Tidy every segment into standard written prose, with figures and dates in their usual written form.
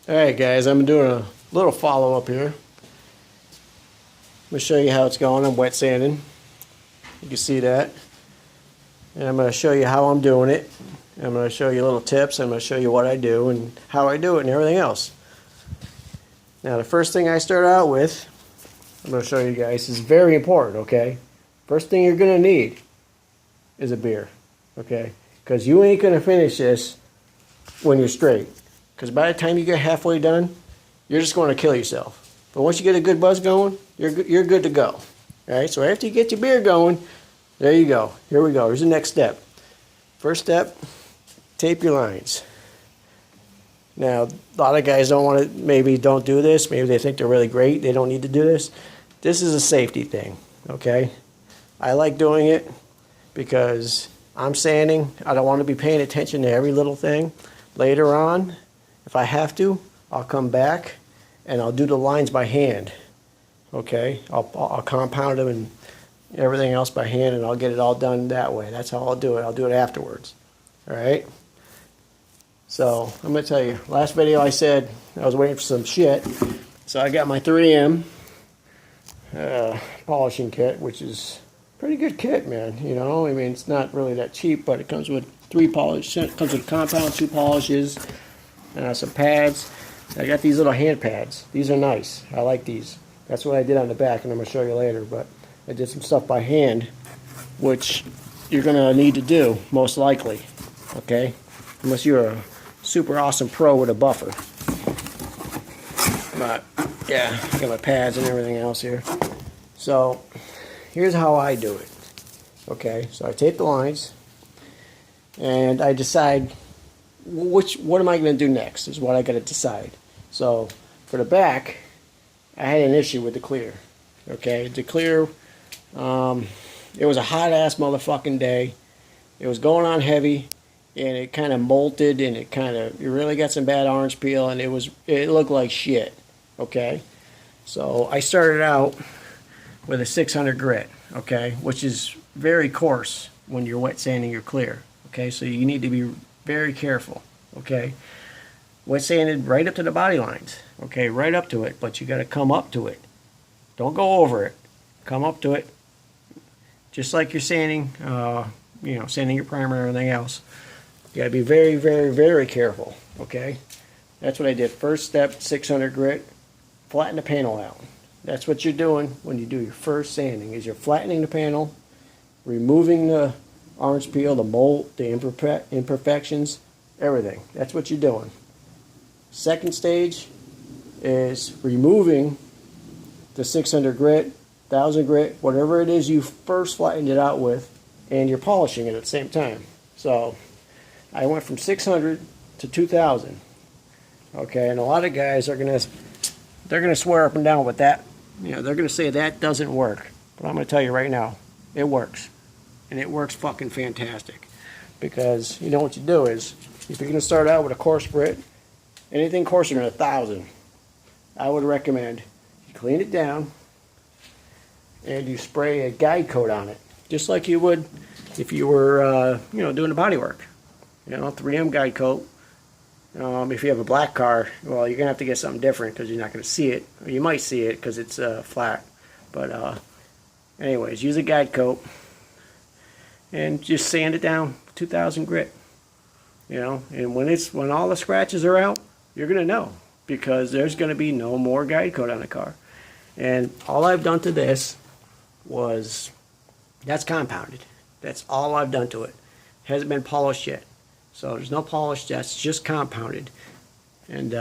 Alright guys, I'm doing a little follow-up here. I'm going to show you how it's going. I'm wet sanding. You can see that. And I'm going to show you how I'm doing it. I'm going to show you little tips. I'm going to show you what I do and how I do it and everything else. Now the first thing I start out with, I'm going to show you guys, is very important, okay? First thing you're going to need is a beer, okay? Because you ain't going to finish this when you're straight. Because by the time you get halfway done, you're just going to kill yourself. But once you get a good buzz going, you're good to go. All right, so after you get your beer going, there you go. Here we go. Here's the next step. First step, tape your lines. Now, a lot of guys don't do this. Maybe they think they're really great. They don't need to do this. This is a safety thing, okay? I like doing it because I'm sanding. I don't want to be paying attention to every little thing. Later on, if I have to, I'll come back and I'll do the lines by hand, okay? I'll compound them and everything else by hand, and I'll get it all done that way. That's how I'll do it. I'll do it afterwards, all right? So I'm going to tell you, last video I said I was waiting for some shit, so I got my 3M polishing kit, which is a pretty good kit, man. You know, I mean, it's not really that cheap, but it comes with 3 polish. It comes with compound, 2 polishes, some pads. I got these little hand pads. These are nice. I like these. That's what I did on the back, and I'm going to show you later. But I did some stuff by hand, which you're going to need to do, most likely. Okay? Unless you're a super awesome pro with a buffer. But, yeah, I got my pads and everything else here. So, here's how I do it. Okay? So I tape the lines, and I decide what am I going to do next is what I got to decide. So for the back, I had an issue with the clear. Okay, the clear, it was a hot ass motherfucking day. It was going on heavy, and it kind of molted, and it really got some bad orange peel, and it looked like shit. Okay, so I started out with a 600 grit. Okay, which is very coarse when you're wet sanding your clear. Okay, so you need to be very careful, okay? Wet sanded right up to the body lines, okay? Right up to it, but you got to come up to it. Don't go over it. Come up to it, just like you're sanding, sanding your primer and everything else. You got to be very, very, very careful, okay? That's what I did. First step, 600 grit, flatten the panel out. That's what you're doing when you do your first sanding, is you're flattening the panel, removing the orange peel, the mold, the imperfections, everything. That's what you're doing. Second stage is removing the 600 grit, 1000 grit, whatever it is you first flattened it out with, and you're polishing it at the same time. So I went from 600 to 2000. Okay, and a lot of guys are gonna swear up and down with that. You know, they're gonna say that doesn't work. But I'm gonna tell you right now, it works. And it works fucking fantastic, because you know what you do is, if you're going to start out with a coarse grit, anything coarser than 1000, I would recommend you clean it down and you spray a guide coat on it, just like you would if you were doing the body work. 3M guide coat. If you have a black car, well, you're gonna have to get something different because you're not going to see it, or you might see it because it's flat. But anyways, use a guide coat and just sand it down 2000 grit, and when all the scratches are out, you're gonna know, because there's gonna be no more guide coat on the car. And all I've done to this was, that's compounded. That's all I've done to it. It hasn't been polished yet, so there's no polish. That's just compounded, and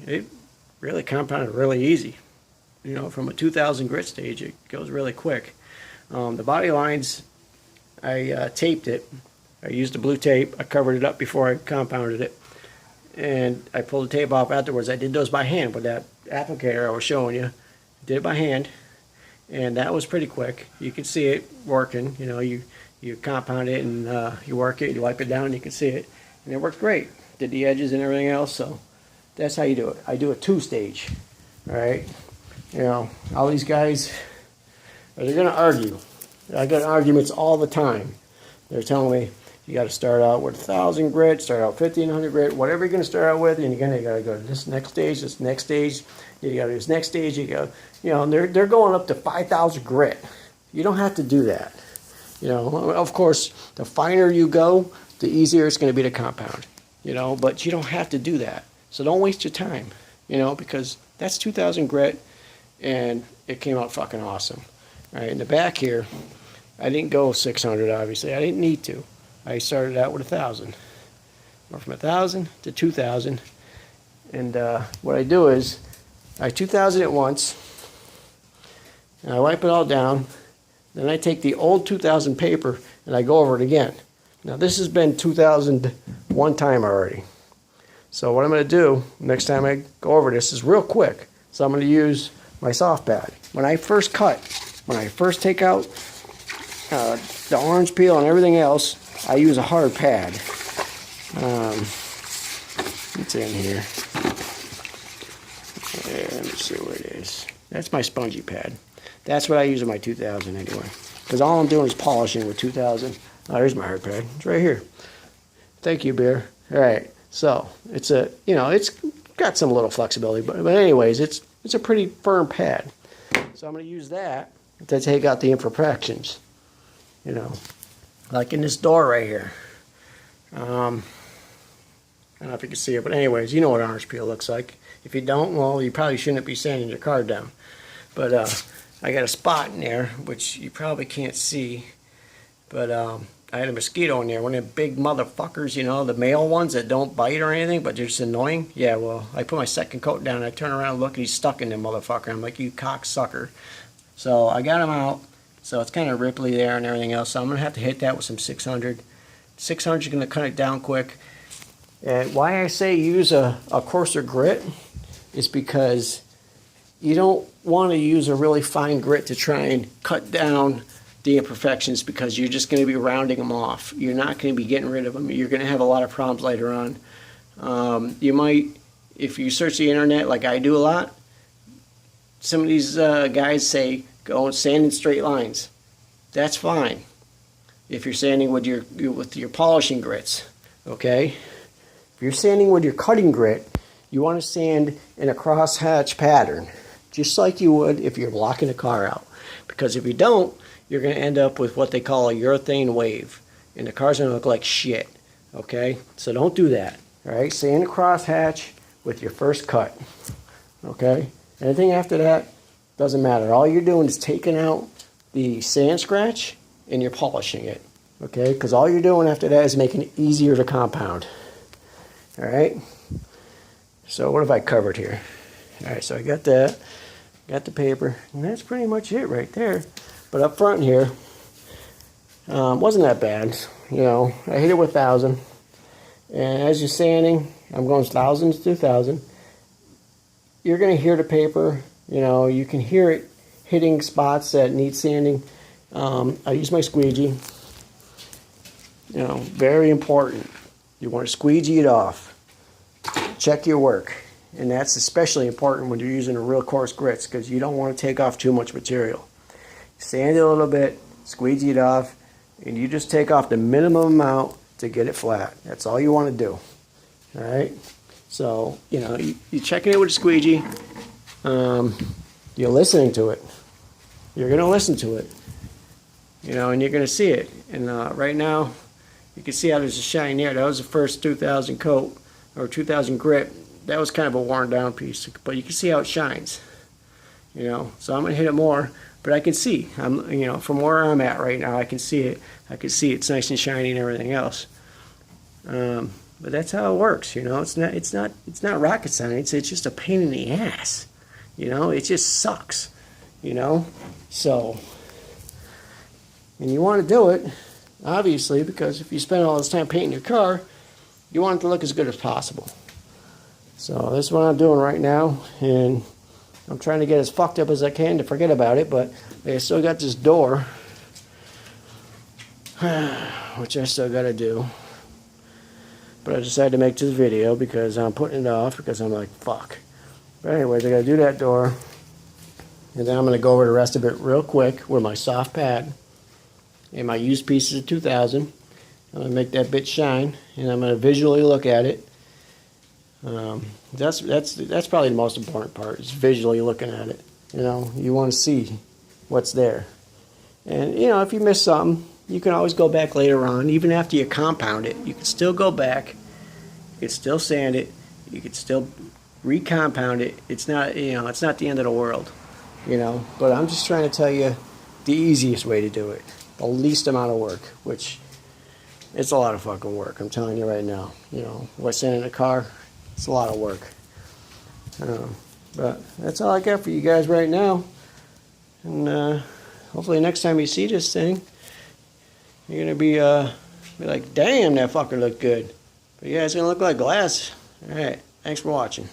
it really compounded really easy. From a 2000 grit stage, it goes really quick. The body lines, I taped it. I used the blue tape. I covered it up before I compounded it, and I pulled the tape off afterwards. I did those by hand with that applicator I was showing you. Did it by hand, and that was pretty quick. You could see it working. You compound it and you work it. You wipe it down, and you can see it, and it worked great. Did the edges and everything else. So that's how you do it. I do a 2-stage. All right. All these guys, they're gonna argue. I get arguments all the time. They're telling me, You got to start out with 1,000 grit, start out 1,500 grit, whatever you're going to start out with, and you got to go to this next stage, you got to do this next stage, and they're going up to 5,000 grit. You don't have to do that. Of course, the finer you go, the easier it's going to be to compound, but you don't have to do that. So don't waste your time, because that's 2,000 grit, and it came out fucking awesome. All right, in the back here, I didn't go 600, obviously. I didn't need to. I started out with 1,000. Went from 1,000 to 2,000. And what I do is, I 2,000 at once, and I wipe it all down. Then I take the old 2,000 paper, and I go over it again. Now, this has been 2,000 one time already. So what I'm going to do, next time I go over this, is real quick. So I'm going to use my soft pad. When I first take out the orange peel and everything else, I use a hard pad. It's in here. Let me see where it is. That's my spongy pad. That's what I use in my 2,000 anyway. Because all I'm doing is polishing with 2,000. Oh, here's my hard pad. It's right here. Thank you, beer. All right. So it's it's got some little flexibility, but anyways, it's a pretty firm pad. So I'm going to use that to take out the imperfections. Like in this door right here. I don't know if you can see it, but anyways, you know what orange peel looks like. If you don't, well, you probably shouldn't be sanding your car down. But I got a spot in there, which you probably can't see. But I had a mosquito in there, one of them big motherfuckers, the male ones that don't bite or anything, but they're just annoying. Yeah, well, I put my second coat down, and I turn around and look, and he's stuck in there, motherfucker. I'm like, you cocksucker. So I got him out. So it's kind of ripply there and everything else. So I'm going to have to hit that with some 600. 600 is going to cut it down quick. And why I say use a coarser grit is because you don't want to use a really fine grit to try and cut down the imperfections, because you're just going to be rounding them off. You're not going to be getting rid of them. You're going to have a lot of problems later on. You might, if you search the internet like I do a lot, some of these guys say go and sand in straight lines. That's fine if you're sanding with your polishing grits. Okay, if you're sanding with your cutting grit, you want to sand in a crosshatch pattern, just like you would if you're blocking a car out. Because if you don't, you're going to end up with what they call a urethane wave, and the car's going to look like shit. Okay, so don't do that. All right, sand a crosshatch with your first cut. Okay, anything after that doesn't matter. All you're doing is taking out the sand scratch and you're polishing it. Okay, because all you're doing after that is making it easier to compound. All right, so what have I covered here? All right, so I got that, got the paper, and that's pretty much it right there. But up front here, wasn't that bad. I hit it with 1,000. And as you're sanding, I'm going 1,000 to 2,000. You're going to hear the paper. You can hear it hitting spots that need sanding. I use my squeegee. Very important. You want to squeegee it off. Check your work. And that's especially important when you're using a real coarse grits, because you don't want to take off too much material. Sand it a little bit, squeegee it off, and you just take off the minimum amount to get it flat. That's all you want to do. All right? So, you're checking it with a squeegee. You're listening to it. You're going to listen to it. And you're going to see it. And right now, you can see how there's a shine there. That was the first 2,000 coat, or 2,000 grit. That was kind of a worn down piece, but you can see how it shines. So I'm going to hit it more. But I can see, from where I'm at right now, I can see it. I can see it's nice and shiny and everything else. But that's how it works. It's not rocket science. It's just a pain in the ass. It just sucks. So, and you want to do it, obviously, because if you spend all this time painting your car, you want it to look as good as possible. So this is what I'm doing right now, and I'm trying to get as fucked up as I can to forget about it, but I still got this door, which I still got to do. But I decided to make this video because I'm putting it off, because I'm like, fuck. But anyways, I got to do that door, and then I'm going to go over the rest of it real quick with my soft pad and my used pieces of 2,000, I'm going to make that bit shine, and I'm going to visually look at it. That's probably the most important part, is visually looking at it. You know, you want to see what's there. And, you know, if you miss something, you can always go back later on. Even after you compound it, you can still go back. You can still sand it. You can still recompound it. It's not, you know, it's not the end of the world, you know. But I'm just trying to tell you the easiest way to do it. The least amount of work, which it's a lot of fucking work. I'm telling you right now. You know, what's sanding a car, it's a lot of work. But that's all I got for you guys right now. And hopefully next time you see this thing, you're going to be like, damn, that fucker looked good. But yeah, it's going to look like glass. All right. Thanks for watching.